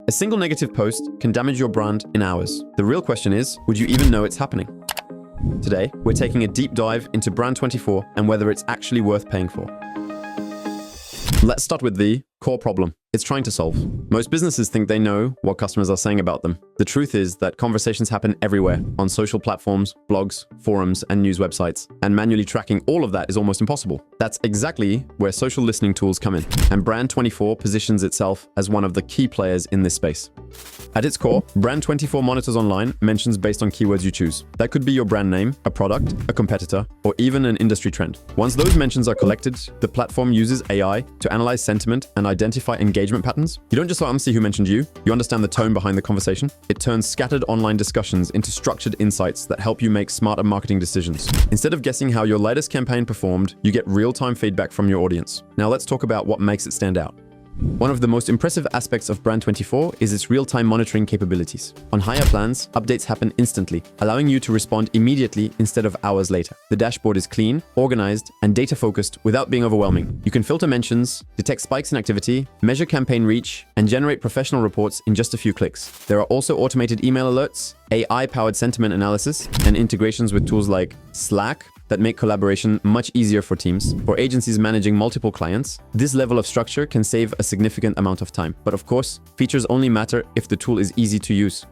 A single negative post can damage your brand in hours. The real question is, would you even know it's happening? Today, we're taking a deep dive into Brand24 and whether it's actually worth paying for. Let's start with the core problem it's trying to solve. Most businesses think they know what customers are saying about them. The truth is that conversations happen everywhere, on social platforms, blogs, forums, and news websites. And manually tracking all of that is almost impossible. That's exactly where social listening tools come in. And Brand24 positions itself as one of the key players in this space. At its core, Brand24 monitors online mentions based on keywords you choose. That could be your brand name, a product, a competitor, or even an industry trend. Once those mentions are collected, the platform uses AI to analyze sentiment and identify engagement patterns. You don't just see who mentioned you understand the tone behind the conversation. It turns scattered online discussions into structured insights that help you make smarter marketing decisions. Instead of guessing how your latest campaign performed, you get real-time feedback from your audience. Now let's talk about what makes it stand out. One of the most impressive aspects of Brand24 is its real-time monitoring capabilities. On higher plans, updates happen instantly, allowing you to respond immediately instead of hours later. The dashboard is clean, organized, and data-focused without being overwhelming. You can filter mentions, detect spikes in activity, measure campaign reach, and generate professional reports in just a few clicks. There are also automated email alerts, AI-powered sentiment analysis, and integrations with tools like Slack that make collaboration much easier for teams. For agencies managing multiple clients, this level of structure can save a significant amount of time. But of course, features only matter if the tool is easy to use.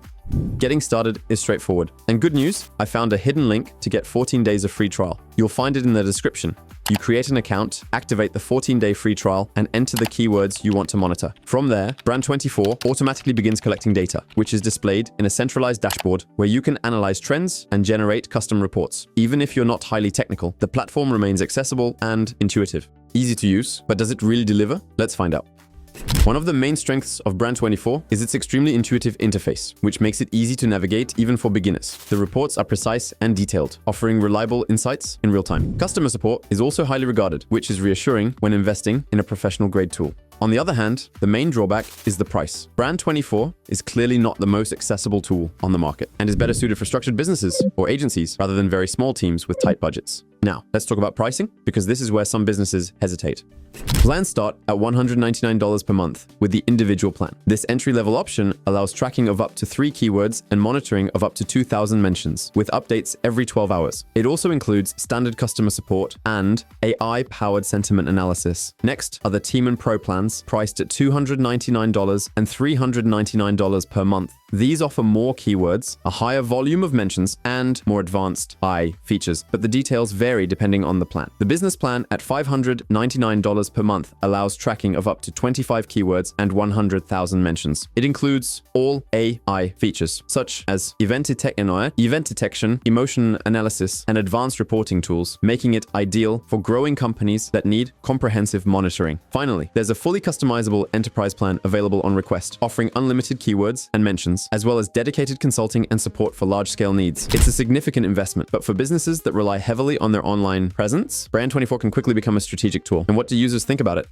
Getting started is straightforward. And good news, I found a hidden link to get 14 days of free trial. You'll find it in the description. You create an account, activate the 14-day free trial, and enter the keywords you want to monitor. From there, Brand24 automatically begins collecting data, which is displayed in a centralized dashboard where you can analyze trends and generate custom reports. Even if you're not highly technical, the platform remains accessible and intuitive. Easy to use, but does it really deliver? Let's find out. One of the main strengths of Brand24 is its extremely intuitive interface, which makes it easy to navigate even for beginners. The reports are precise and detailed, offering reliable insights in real time. Customer support is also highly regarded, which is reassuring when investing in a professional-grade tool. On the other hand, the main drawback is the price. Brand24 is clearly not the most accessible tool on the market and is better suited for structured businesses or agencies rather than very small teams with tight budgets. Now, let's talk about pricing, because this is where some businesses hesitate. Plans start at $199 per month with the individual plan. This entry-level option allows tracking of up to 3 keywords and monitoring of up to 2,000 mentions, with updates every 12 hours. It also includes standard customer support and AI-powered sentiment analysis. Next are the Team and Pro plans, priced at $299 and $399 per month. These offer more keywords, a higher volume of mentions, and more advanced AI features, but the details vary depending on the plan. The business plan at $599 per month allows tracking of up to 25 keywords and 100,000 mentions. It includes all AI features, such as event detection, emotion analysis, and advanced reporting tools, making it ideal for growing companies that need comprehensive monitoring. Finally, there's a fully customizable enterprise plan available on request, offering unlimited keywords and mentions, as well as dedicated consulting and support for large-scale needs. It's a significant investment, but for businesses that rely heavily on their online presence, Brand24 can quickly become a strategic tool. And what do users think about it?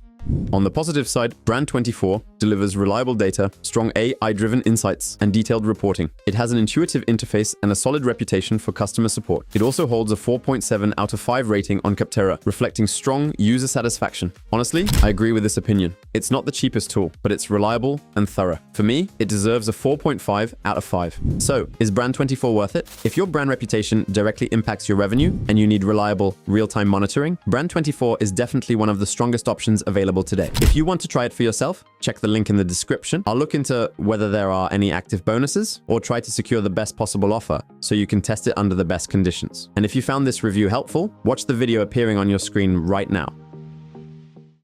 On the positive side, Brand24 delivers reliable data, strong AI-driven insights, and detailed reporting. It has an intuitive interface and a solid reputation for customer support. It also holds a 4.7 out of 5 rating on Capterra, reflecting strong user satisfaction. Honestly, I agree with this opinion. It's not the cheapest tool, but it's reliable and thorough. For me, it deserves a 4.5 out of 5. So, is Brand24 worth it? If your brand reputation directly impacts your revenue and you need reliable, real-time monitoring, Brand24 is definitely one of the strongest options available today. If you want to try it for yourself, check the link in the description. I'll look into whether there are any active bonuses or try to secure the best possible offer so you can test it under the best conditions. And if you found this review helpful, watch the video appearing on your screen right now.